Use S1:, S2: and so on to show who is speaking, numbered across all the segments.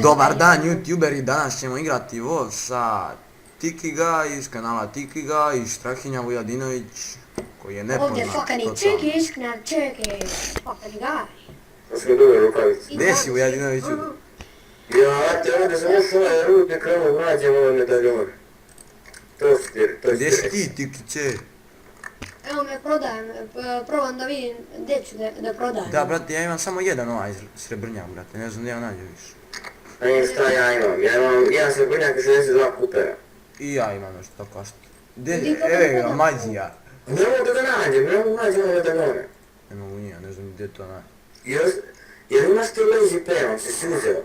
S1: Dobar dan youtuberi, danas ćemo igrati WoW sa Tikiga iz kanala Tikiga i Strahinja Vujadinović koji je nepoznat.
S2: Ovdje fucking Čekić, na Čekić, fucking guy.
S3: To smo dobili rukavice.
S1: Gdje si Vujadinoviću?
S3: Ja, te ovdje sam još ovaj rudnik krenuo, nađem ove medaljone. To su ti, to
S1: Gdje si ti Tikiće?
S2: Evo me prodajem, probam da vidim gdje ću da prodajem.
S1: Da brate, ja imam samo jedan ovaj srebrnjak brate, ne znam gdje ja nađem više.
S3: A nije šta ja imam jedan srebrnjak i 62 kupera.
S1: I ja imam nešto tako što. Evo ga, Mađija.
S3: Ne mogu da ga nađem, ne mogu nađem ove medaljone.
S1: Ne mogu nije, ne znam gdje to nađem.
S3: Jer imaš ti lazy peon, si uzeo?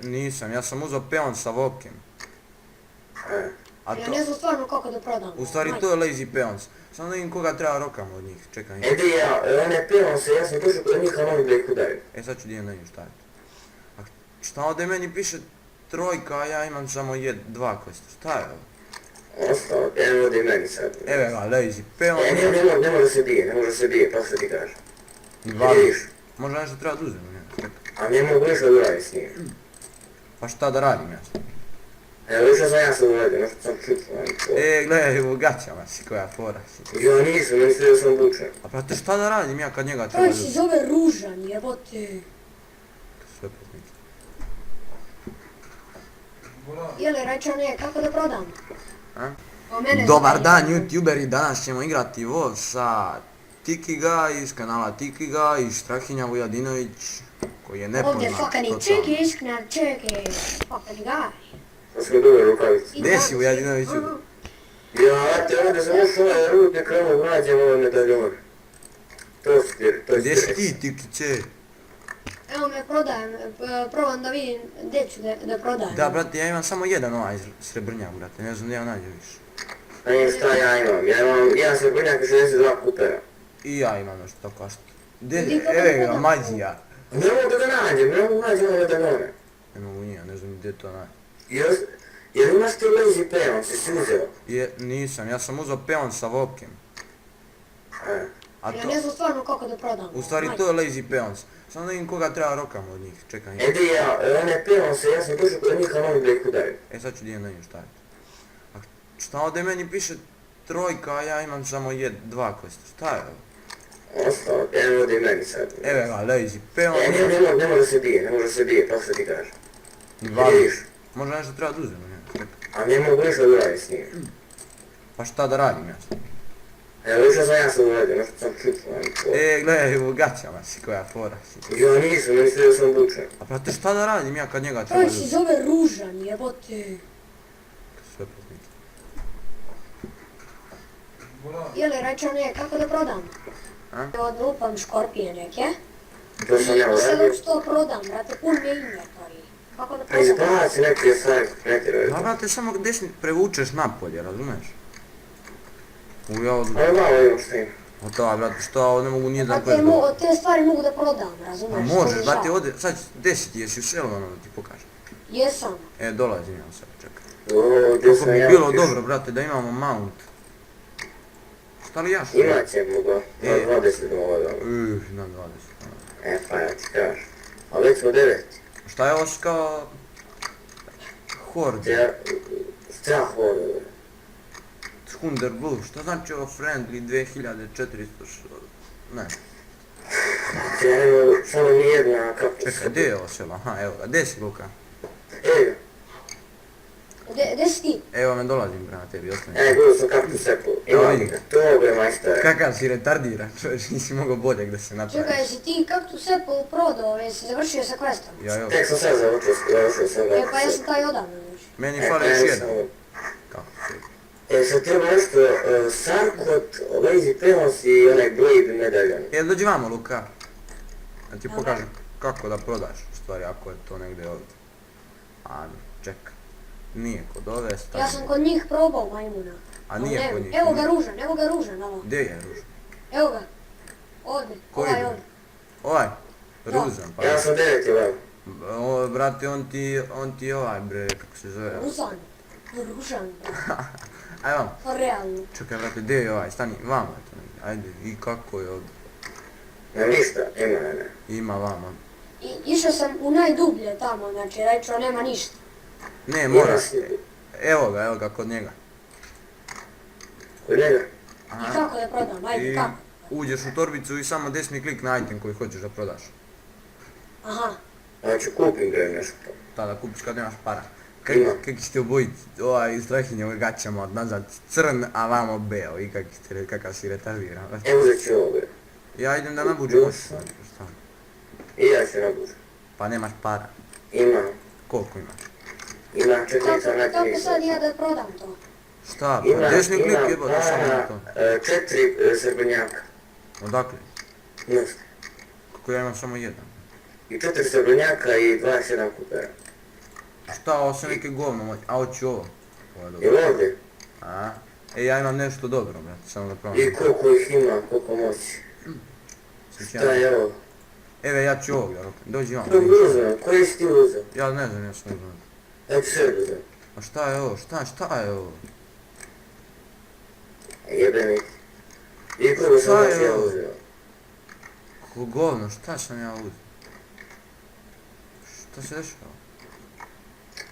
S1: Nisam, ja sam uzeo peon sa Vokem.
S2: Ja ne znam stvarno kako da prodam.
S1: U stvari to je lazy peons. Samo da vidim koga treba rokam od njih, čekaj.
S3: Edi ja, one peon se, ja sam došao kod njih, a oni da ih udaju.
S1: Sad ću dijem na njih staviti. A šta ovdje meni piše trojka, a ja imam samo dva kosta, šta je ovo?
S3: Ostao, evo ovdje i meni sad.
S1: Evo ga, lazy peon.
S3: Ne može se bije, pa se ti kaže.
S1: Vidiš? Možda nešto treba da uzem, ne?
S3: A ne mogu ništa da radim s njim.
S1: Pa šta da radim ja?
S3: Evo više sam ja sad uradio, nešto sam čuo.
S1: Gledaj u gaćama si koja fora si.
S3: Ja nisam, meni se da sam bučen.
S1: A prate šta da radim ja kad njega treba
S2: To se zove Ružan, jebote.
S1: Sve pozniti.
S2: Jeli rečane, kako da prodam?
S1: Dobar dan youtuberi, danas ćemo igrati WoW sa Tikiga iz kanala Tikiga i Strahinja Vujadinović koji je nepoznat.
S2: Ovdje fucking Čekić, na Čekić, fucking guy.
S3: To smo dobili rukavice.
S1: Gdje si Vujadinoviću?
S3: Ja, te ovdje sam još ovaj rudnik krenuo, nađem ove medaljone. To su ti,
S1: Gdje si ti Tikiće?
S2: Evo me prodajem, probam da vidim gdje ću da prodajem.
S1: Da brate, ja imam samo jedan ovaj srebrnjak brate, ne znam gdje ja nađem više.
S3: A nije šta ja imam jedan srebrnjak i 62 kupera.
S1: I ja imam nešto tako što. Evo ga, Mađija.
S3: Ne mogu da ga nađem, ne mogu nađem ove medaljone.
S1: Ne mogu nije, ne znam gdje to nađem.
S3: Jer imaš ti lazy peon, si uzeo?
S1: Nisam, ja sam uzeo peon sa Vokem.
S2: Ja ne znam stvarno kako da prodam.
S1: U stvari to je lazy peons. Samo da vidim koga treba rokam od njih, čekaj.
S3: Edi ja, one peon se, ja sam došao kod njih, a oni da ih udaju.
S1: Sad ću dijem na njih staviti. A šta ovdje meni piše trojka, a ja imam samo dva kosta, šta je ovo?
S3: Ostao, evo ovdje i meni sad.
S1: Evo ga, lazy peon.
S3: Ne može se bije, pa se ti kaže. Vidiš?
S1: Možda nešto treba da uzem, ne?
S3: A ne mogu ništa da radim s njim.
S1: Pa šta da radim ja?
S3: Evo više sam ja sad uradio, nešto sam čuo.
S1: Gledaj u gaćama si koja fora si.
S3: Ja nisam, meni se da sam bučen.
S1: A prate šta da radim ja kad njega treba
S2: To se zove Ružan, jebote.
S1: Sve pozniti.
S2: Jeli rečane, kako da prodam? Odlupam škorpije neke.
S3: To sam ja
S2: Sad
S3: uradio.
S2: ću to prodam, brate, pun mi inventori. Kako da
S3: Pa
S2: prodam?
S3: izbaci neke stvari, neke radi.
S1: Da brate, samo desni prevučeš napolje, razumeš? Ja
S3: Ali malo imam s tim.
S1: O da, brate, što ne mogu nijedan
S2: Pa te stvari mogu da prodam,
S1: A
S2: razumeš?
S1: možeš, brate, ovdje, sad gdje si ti, jesi u selu ono da ti pokažem?
S2: Jesam.
S1: Dolazim ja sad, čekaj.
S3: O, gdje
S1: Kako
S3: sam
S1: bi
S3: ja
S1: bilo
S3: otišao.
S1: dobro, brate, da imamo mount. Šta li jaš? Na
S3: Imat ćemo ga, na 20 dola.
S1: na 20.
S3: Pa ja ti kažem. A već smo 9.
S1: Šta je ovo kao... Horde?
S3: Ja, strah vodu.
S1: Thunder Blue, šta znači ovo friendly 2400... Ne.
S3: Ja nemam samo nijedna kapta.
S1: Čekaj, gdje je ovo selo? Aha, evo ga, gdje si Luka?
S3: Evo,
S2: Gdje si ti?
S1: Evo me dolazim prema tebi, ostani.
S3: gledao sam kaktu sepu. Imam ga, to bre majstor.
S1: Kakav si retardiran, čovječ, nisi mogao boljeg da se napraviš.
S2: Čekaj, jesi ti kaktu sepu prodao, jesi završio sa questom?
S1: Ja, evo,
S3: Tek sam sad završio sam ga.
S2: Pa ja sam taj odavno još.
S1: meni fali još jedan. Kako ti?
S3: Sad treba nešto, Sarkot, Lazy Peons i onaj Blade medaljon.
S1: Dođi vamo, Luka. Da ti pokažem kako da prodaš, u stvari, ako je to negdje ovdje. Ajde, čekaj. Nije kod ove, stavim.
S2: Ja sam kod njih probao majmuna.
S1: A nije kod njih.
S2: Evo ga Ružan, ovo.
S1: Gdje je Ružan?
S2: Evo ga. Ovdje,
S1: Koji
S2: ovaj
S1: je?
S2: ovdje.
S1: Ovaj? Ružan, pa.
S3: Ja sam 9 level.
S1: Brate, on ti ovaj bre, kako se zove?
S2: Ružan,
S1: Ajde vam.
S2: pa realno.
S1: Čekaj, brate, gdje je ovaj? Stani, vamo je to negdje. Ajde, i kako je ovdje?
S3: Ništa, ima ne.
S1: Ima vamo.
S2: Išao sam u najdublje tamo, znači rečao nema ništa.
S1: Ne, moraš. Evo ga, kod njega.
S3: Kod njega?
S2: I kako da prodam, ajde,
S1: I
S2: kako?
S1: uđeš u torbicu i samo desni klik na item koji hoćeš da prodaš.
S2: Aha,
S3: Znači kupim ga nešto.
S1: Tada kupiš kad nemaš para.
S3: Ima.
S1: Kak ćete obojiti ovaj Strahinje ovim gaćama od nazad crn, a vamo beo i kakav si retardiran.
S3: Evo uzet ću ovo.
S1: Ja idem da nabuđem oči.
S3: I ja ću nabuđu.
S1: Pa nemaš para.
S3: Imam.
S1: Koliko imaš?
S3: Imam 4
S2: kako sad ja da prodam to?
S1: Šta? Pa desni klik jebate samo na to.
S3: 4 srebrnjaka.
S1: Odakle?
S3: Nešto.
S1: Kako ja imam samo jedan.
S3: I 4 srebrnjaka i 27 kupera.
S1: Šta, ovo su neke govno moći, a hoću ovo. Ovo je dobro.
S3: Jel ovdje?
S1: A? E, ja imam nešto dobro, brate, samo da probam.
S3: I koliko ih ima, koliko moći. Šta je ovo?
S1: Evo, ja ću ovdje, dođi vam.
S3: To bi uzeo, koji si ti uzeo?
S1: Ja ne znam, ja sam uzeo.
S3: Ja ću sve uzeo.
S1: A šta je ovo, šta je ovo?
S3: Jebe mi. I koliko sam
S1: Šta je
S3: moći ja
S1: ovo?
S3: uzeo?
S1: Kako govno, šta sam ja uzeo? Šta se dešava?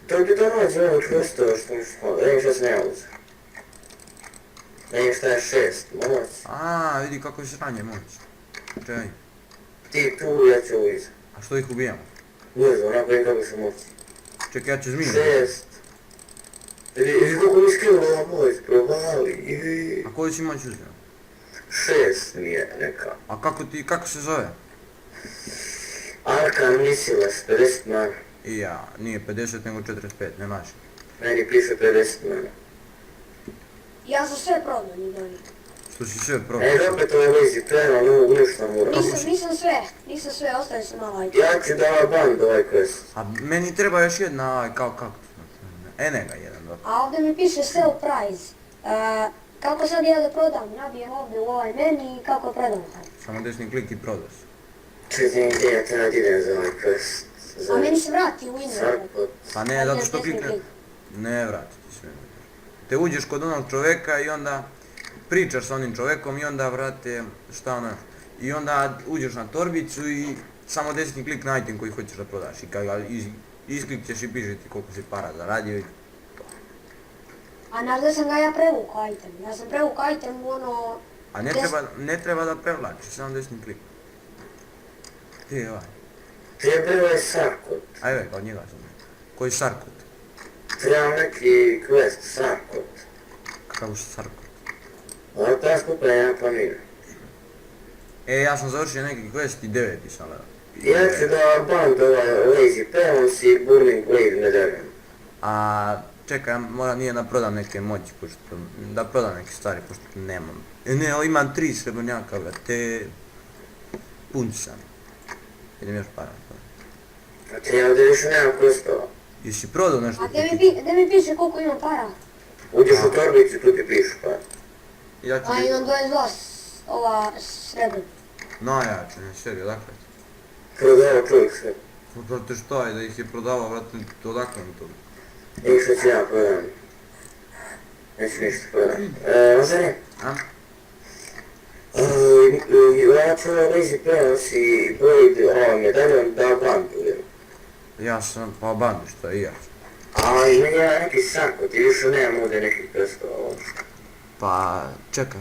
S3: To bi to nađe ovo čvrsto što mi škoda, da im šta sam ja uzeo. Da im šta je 6, moć.
S1: A, vidi kako je sranje moć. Čekaj,
S3: Ti tu, ja ću ovo iza.
S1: a što ih ubijamo?
S3: Uzeo, napravim kako sam moći.
S1: Čekaj, ja ću zmiju.
S3: 6. Vidi koliko mi skinuo ova moć, probali.
S1: A koju si moć uzeo?
S3: 6 mi je neka.
S1: A kako se zove?
S3: Arkan Misilas, 50 mana.
S1: I ja, nije 50 nego 45, ne maši.
S3: Meni piše 50 mana.
S2: Ja sam sve prodao, ni donio.
S1: Što si sve probao?
S3: Opet ovaj lazy pen, ali ovo ništa mora.
S2: Nisam sve, ostavio sam malo ajde.
S3: Ja ću da band ovaj quest.
S1: A meni treba još jedna, kao kaktus. Enega jedan, dobro.
S2: A ovdje mi piše sell price. Kako sad ja da prodam? Nabijem ovdje u ovaj meni i kako prodam taj.
S1: Samo desni klik i prodaš.
S3: Čekaj, gdje ja tad idem za ovaj quest.
S2: A meni se vrati u Windows.
S3: Sarkot.
S1: Pa ne, zato što klikne... Ne vrati ti sve. Te uđeš kod onog čoveka i onda pričaš s onim čovekom i onda vrate, šta ono, i onda uđeš na torbicu i samo desni klik na item koji hoćeš da prodaš i kad ga isklikćeš i piše ti koliko si para zaradio i...
S2: A znaš da sam ga ja prevukao item? Ja sam prevukao item u ono...
S1: A ne treba da prevlačiš, samo desni klik. Ti je ovaj.
S3: Treba je Sarkot.
S1: Ajde, od njega sam. Koji Sarkot?
S3: Trebam neki quest, Sarkot.
S1: Kakav Sarkot?
S3: Ali ta skupa je jedna planina.
S1: E, ja sam završio neki quest i 9 sam gledao.
S3: Ja ću da band ovaj lazy peons i burning blade ne dajem.
S1: A čekaj, nije da prodam neke moći, pošto, da prodam neke stvari, pošto nemam. Ne, imam 3 srebrnjaka, brate, pun sam. Idem još para.
S3: A ti ja ovdje više nemam questova.
S1: Jesi prodao nešto?
S2: A gdje mi piše koliko ima para?
S3: Uđeš u torbicu, tu ti piše pa.
S1: Ja ću
S2: A imam 22 ova srebra.
S1: najjače, ne seri, odakle ti?
S3: Prodava čovjek sve.
S1: Brate šta je da ih je prodavao, brate, odakle mi to?
S3: Ništa ću ja prodam. Neću ništa prodam. Ozare?
S1: A?
S3: Ja ću ovaj lazy peons i blade ovaj medaljom da bandujem.
S1: Ja sam, pa bandi što i ja.
S3: A i meni je neki Sarkot i više nemam ovdje nekih questova uopšte.
S1: Pa, čekaj.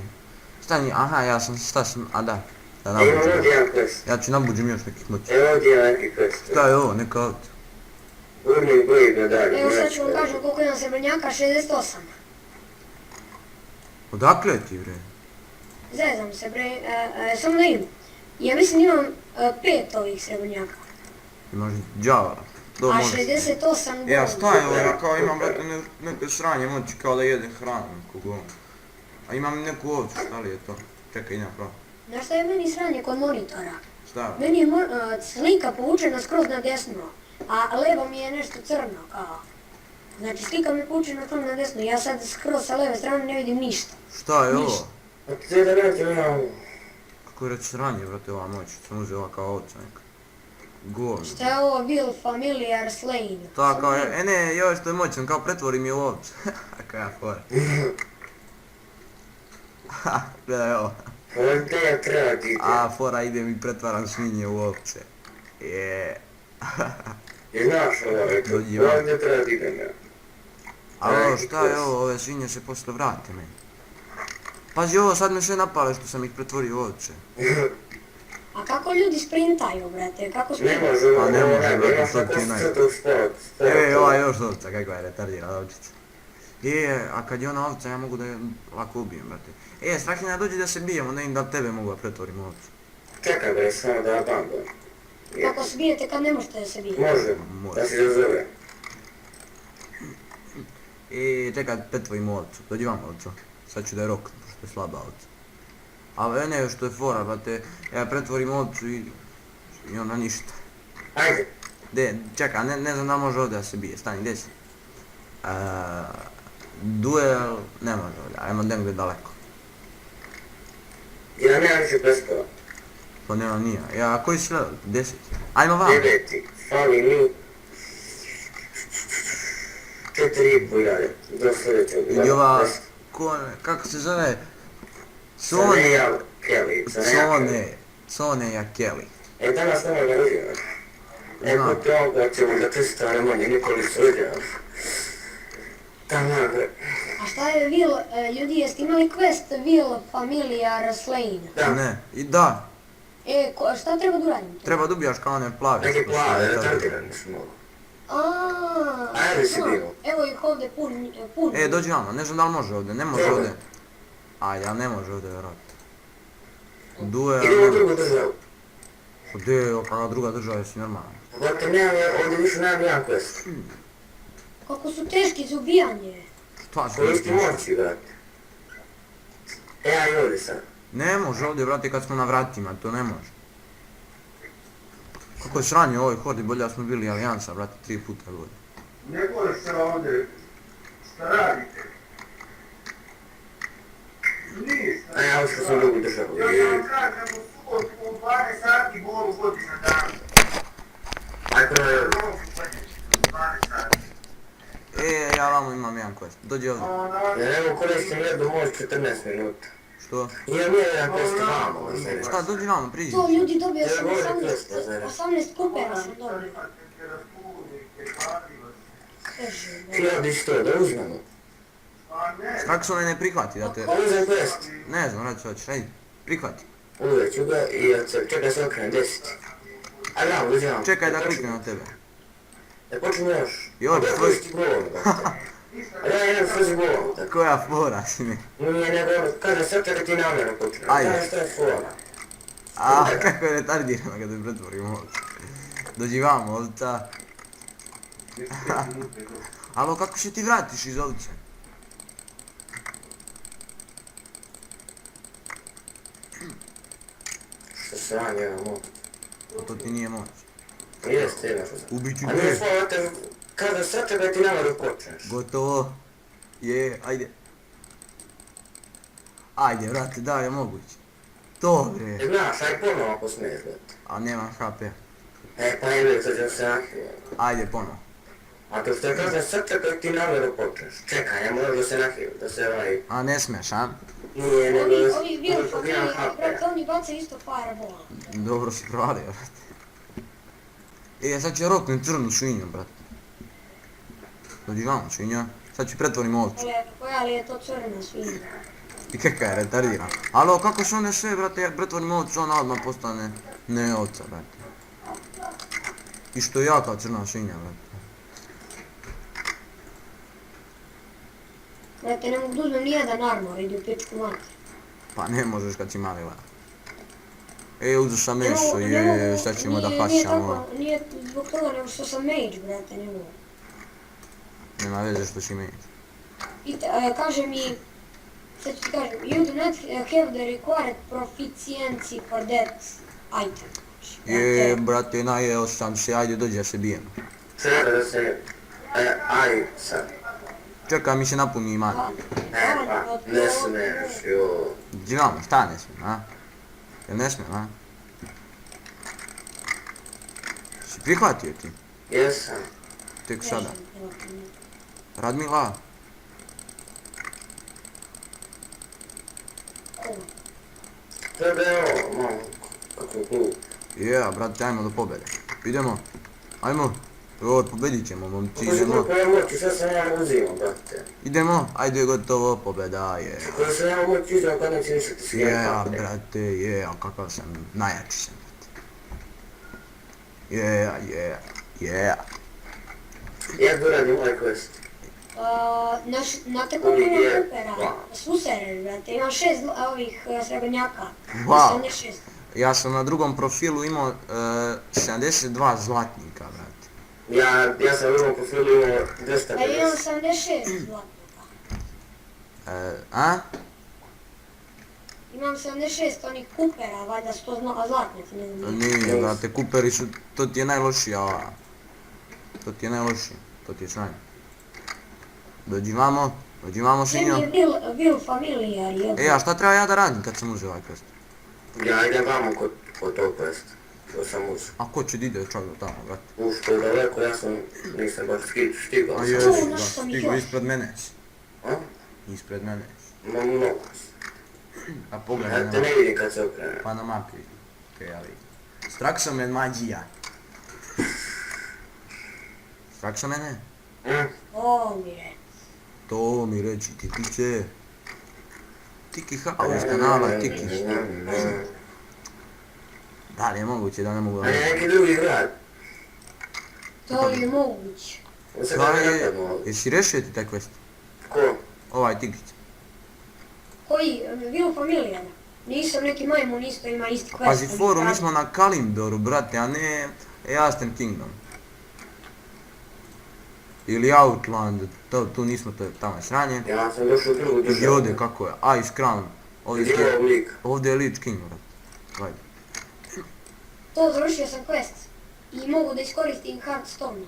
S1: Stani, aha, ja sam, a da. Da
S3: Imam
S1: nabuđim.
S3: ovdje jedan quest.
S1: Ja ću nabuđim još nekih moći.
S3: Evo ovdje imam neki quest.
S1: Šta je ovo, neka auto?
S3: Burning blade medalju.
S2: Evo sad ću vam kažem koliko imam srebrnjaka, 68.
S1: Odakle ti, bre?
S2: Zezam se bre, samo da imam. Ja mislim imam 5 ovih srebrnjaka.
S1: Imaš džava.
S2: A 68
S1: Ja, šta je ovo, ja kao imam, brate, neke sranje moći kao da jedem hranu, neku govno. A imam neku ovcu, šta li je to? Čekaj, idem pravo.
S2: Znaš šta je meni sranje kod monitora?
S1: Šta?
S2: Meni je slika povučena skroz na desno, a levo mi je nešto crno kao. Znači slika mi je povučena skroz na desno, ja sad skroz sa leve strane ne vidim ništa.
S1: Šta je ovo?
S3: A ti da radim ja ovo?
S1: Kako je reći sranje, brate, ova moć, sam uzeo ova kao ovca neka. Govno.
S2: Šta je ovo Bill Familiar Slain?
S1: Ta kao, ne, joj što je moćan, kao pretvori mi u ovcu. Kako ja fora. Gledaj ovo.
S3: Pa gdje ja treba dite?
S1: A, fora, idem i pretvaram svinje u ovce. Je.
S3: I znaš ovo, rekao,
S1: Dođi vam.
S3: ovdje treba da idem ja.
S1: Alo, šta je ovo, ove svinje se posle vrate meni. Pazi ovo, sad me sve napale što sam ih pretvorio u ovce.
S2: A kako ljudi sprintaju, brate? Kako
S3: Ne
S2: sprintaju?
S3: može,
S1: Pa ne može, brate,
S3: imaš
S1: sad ti je
S3: na
S1: naj-
S3: kostu sport.
S1: Ova još ovca, kakva je retardirana ovčica. A kad je ona ovca, ja mogu da je lako ubijem, brate. Strahinja, dođi da se bijemo, ne im da tebe mogu da pretvorim u ovcu.
S3: Čekaj bre, samo da abandon.
S2: Kako se bijete kad ne možete da se bijete?
S3: Može,
S1: Može.
S3: da se zazove.
S1: Čekaj, pretvorim u ovcu, dođi vam ovcu. Sad ću da je rok, što je slaba ovca. A ne, što je fora, brate, ja pretvorim ovcu i ona ništa.
S3: Ajde.
S1: Čekaj, ne znam da može ovdje da se bije, stani, gdje si? Duel, ne može ovdje, ajmo negdje daleko.
S3: Ja nemam više preskova.
S1: Pa nema nije, koji si level? 10? Ajmo vam!
S3: 9. Fali mi 4.500 do sljedećeg.
S1: Vidi ova, kako se zove? Sone Jakeli.
S3: Danas nema ga rođena. Kod toga ćemo da čista nemanje Nikoli srđa. Tamo bre.
S2: A šta je ljudi, jeste imali quest Will Familiar Slain?
S1: Ne, da,
S2: Šta treba da uradim?
S1: treba da ubijaš kao one plave.
S3: Neki plave, retardirani smo. Ajde si bio.
S2: Evo ih ovdje pun.
S1: Dođi vama, ne znam da li može ovdje, ne može ovdje. Ja ne može ovdje vjerojatno. Duel,
S3: Idemo u drugu državu.
S1: gdje, kakva druga država, jesi normalno.
S3: Brate, nemam ja, ovdje više nemam jedan quest.
S2: Kako su teški za ubijanje.
S1: Šta ću
S3: Koristi
S1: reći?
S3: moći, brate. Ja i ovdje sad.
S1: Ne može ovdje, brate, kad smo na vratima, to ne može. Kako je sranje ovoj hodi, bolje da smo bili alijansa, brate, 3 puta bolje.
S4: Ne govorim šta ovdje, šta radite? Ništa.
S3: A ja ušao sam u drugu državu.
S4: Ja vam kažem u subotu u 12 sati bolu godina dana.
S3: Ajde, prvo je ovdje.
S4: Rogu pa će 12 sati.
S1: Ja vamo imam jedan quest, dođi ovdje.
S3: Ja ne mogu koristim jednu moć 14 minuta.
S1: Što?
S3: Imam jedan quest vamo.
S1: Šta, dođi vamo, priđi.
S2: To ljudi dobio
S3: Ja
S2: sam
S3: govorim
S2: 18
S3: questa, znaš.
S2: 18 kupera sam dobio.
S4: Temperaturi, prihvatljivost.
S2: Kaže,
S3: Ti ovdje što, da uzmemo?
S4: Pa ne,
S1: Kako se onaj ne prihvati da te...
S3: Uzem quest.
S1: Ne znam, rad ću hoćeš, ajde, prihvati.
S3: Uzet ću ga i čekaj se okrenem 10. Ajde, ja uzimam.
S1: Čekaj da klikne na tebe.
S3: Ne počnem još.
S1: Još,
S3: Gdje
S1: tvoj-
S3: koristi golom, brate? A ja imam first golom, tako.
S1: Koja fora si mi.
S3: Nije nego, kaže sad čekaj ti namjerno počnem.
S1: Ajde.
S3: Znaš što je fora?
S1: Kako je retardirano kad te pretvorim ovdje. Dođi vamo, ovca. Alo, kako se ti vratiš iz ovce?
S3: Što se ranje imam moć.
S1: To ti nije moć.
S3: Jeste, imaš uzem.
S1: Ubit ću
S3: A nije
S1: te.
S3: fora, te kaže sad čekaj ti namjerno počneš.
S1: Gotovo. Ajde. Ajde, vrate, da je moguće. To bre.
S3: Znaš, aj ponovo ako smiješ, brate.
S1: A nemam HP.
S3: Pa ime, sad ću se nahio.
S1: Ajde, ponovo.
S3: A to što je kaže sad čekaj ti namjerno počneš. Čekaj, ja moram da se nahio, da se
S1: A ne smeš, a?
S3: Nije, nego...
S2: Ovi Will
S3: da imam
S2: Familiar,
S3: HP.
S2: brate, oni bacaju isto fireball.
S1: Dobro si provalio, brate. Sad ću roknem crnu svinju, brate. Dođi vamo, svinja. Sad ću pretvorim ovcu.
S2: Koja li je to crna svinja?
S1: I kakva je retardirana. Alo, kako su one sve, brate, ja pretvorim ovcu, ona odmah postane ne ovca, brate. I što ja kao crna svinja, brate.
S2: Brate, ne mogu da uzmem nijedan armor, idi u pičku mater.
S1: Pa ne možeš kad si mali lak. Uzeo sam
S2: Ne
S1: meso,
S2: mogu, ne mogu,
S1: šta ćemo da
S2: nije
S1: hašamo.
S2: tako, nije zbog toga nego što sam mage, brate, ne mogu.
S1: Nema veze što si mage.
S2: Kaže mi, sad ću ti kažem, you do not have the required proficiency for that item.
S1: Brate, najeo sam se, ajde dođi da se bijemo.
S3: Čekaj da se... aj, sad.
S1: Čekaj, mi se napuni iman.
S3: Pa, ne smiješ, joj.
S1: Dinamo, šta ne smijem, a? Jel ne smijem, a? Si prihvatio ti?
S3: Jesam.
S1: Tek sada. Radmila?
S3: To je ovo, malo, kako je glup.
S1: Brate, ajmo do pobjede. Idemo. Ajmo. Ovo, pobedit ćemo, momci,
S3: Može
S1: idemo.
S3: koliko ja moći, sve sam ja uzimam, brate.
S1: Idemo, ajde gotovo, pobeda je.
S3: Koliko sam ja moći uzimam, kad neće ništa ti svijem,
S1: Yeah,
S3: brate.
S1: brate, yeah, kakav sam, najjači sam, brate. Yeah.
S3: Ja da uradim ovaj quest.
S2: Znate koliko imam kupera? Svu seriju, brate. Imam 6 ovih srebrnjaka.
S1: Wow.
S2: 76.
S1: Ja sam na drugom profilu imao 72 zlatnika, brate.
S3: Ja sam u drugom profilu imao 250.
S2: A imam 76 zlatnika.
S1: A?
S2: Imam 76 onih kupera, valjda su to zlatnici, ne znam.
S1: Nije, brate, kuperi su, to ti je najlošija ova. To ti je najlošije, to ti je sranje. Dođi vamo, sinjo.
S2: Meni je Will Familiar, jel?
S1: E, a šta treba ja da radim kad sam uzeo ovaj quest?
S3: Ja idem vamo kod tog quest. Što sam uzeo.
S1: A ko će da ide čovjek tamo, brate?
S3: Što je daleko, ja nisam baš stigao.
S1: A
S3: sam.
S1: jesi,
S2: naš
S1: da,
S2: sam ih
S1: stigo
S2: još.
S1: ispred mene si.
S3: A?
S1: Ispred mene si.
S3: Ma mnogo.
S1: A pogledaj
S3: Ja
S1: na
S3: te ne
S1: mapi.
S3: vidim kad se okrenem.
S1: Pa na mapi. Okej, ja vidim. Straksa mađija. Straksa mene?
S2: O, mire.
S1: To mi reći ti piće. Tiki hapa iz kanala, tiki. Da li je moguće da ne mogu
S3: A je neki drugi grad.
S2: To je moguće.
S3: On se
S1: Da
S3: kada
S1: je,
S3: napad mogu.
S1: jesi rešio ti taj quest?
S3: Ko?
S1: Ovaj tigić.
S2: Koji? Will Familiar. Nisam neki majmun, isto ima isti quest.
S1: Pazi, foru, mi smo na Kalimdoru, brate, a ne Aston Kingdom. Ili Outland, tu nismo, to je tamo je sranje.
S3: Ja sam došao u drugu
S1: Vidi
S3: državu.
S1: ovdje kako je, Ice Crown.
S3: Gdje je ovog lika?
S1: Ovdje je Lich King, brate. Gledaj.
S2: To završio sam quest. I mogu da iskoristim Hearthstone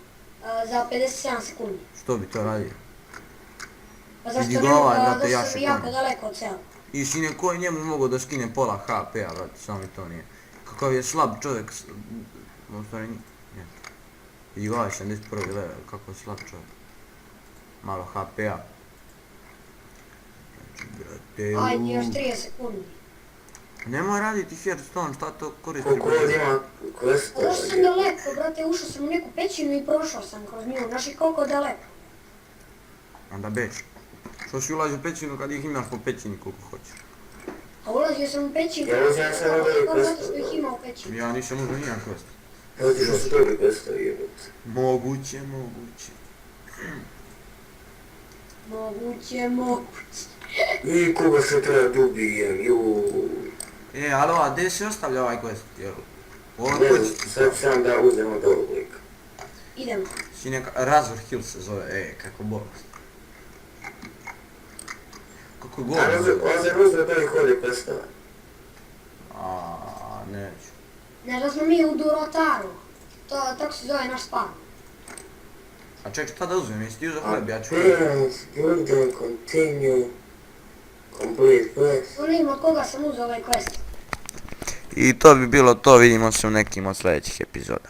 S2: za 57 sekundi.
S1: Što bi to radio?
S2: Pa zašto
S1: Vidi
S2: ne
S1: ga
S2: mogu,
S1: ovaj, brate,
S2: došao
S1: jaše
S2: sam jako
S1: konja.
S2: daleko od sela.
S1: I sine, ko je njemu mogao da skine pola HP-a, brate, samo mi to nije. Kakav je slab čovjek, u stvari nije. Vidi ga ovaj 71. level, kako je slab čovjek. Malo HP-a. Znači, brate,
S2: Ajde, još 30 sekundi.
S1: Nemoj raditi Hearthstone, šta to koristi?
S3: Koliko ovdje ima
S2: Pa
S3: questa?
S2: zašto sam daleko, brate, ušao sam u neku pećinu i prošao sam kroz nju, znaš i koliko daleko.
S1: Onda beć. Što si ulazi u pećinu kad ih imaš po pećini koliko hoćeš?
S2: A ulazio sam u pećinu,
S3: Ja uzeo sam ovdje
S2: kako
S3: quest.
S2: zato što ih ima u pećini.
S1: Ja nisam uzeo nijedan quest.
S3: Evo ti što su drugi questa jebut.
S1: Moguće.
S2: Moguće.
S3: I koga se treba da ubijem, juuu.
S1: E, alo, a gdje se ostavlja ovaj quest? Jel? Ovo
S3: Ne
S1: ko
S3: znam,
S1: će ti
S3: sad sam da uzem od ovog lika.
S2: Idemo.
S1: Razor Hill se zove, kako bolest. Kako je
S3: A
S1: bolest.
S3: on se uzme da ih ovdje questova.
S1: A, neću.
S2: Ne znam, smo mi u Durotaru. Tako se zove naš spawn.
S1: A ček, šta da uzmem, jesi ti uzeo hleb, ja ću...
S3: Parents, building, continue, complete quest.
S2: Ne znam od koga sam uzeo ovaj quest.
S1: I to bi bilo to, vidimo se u nekim od sljedećih epizoda.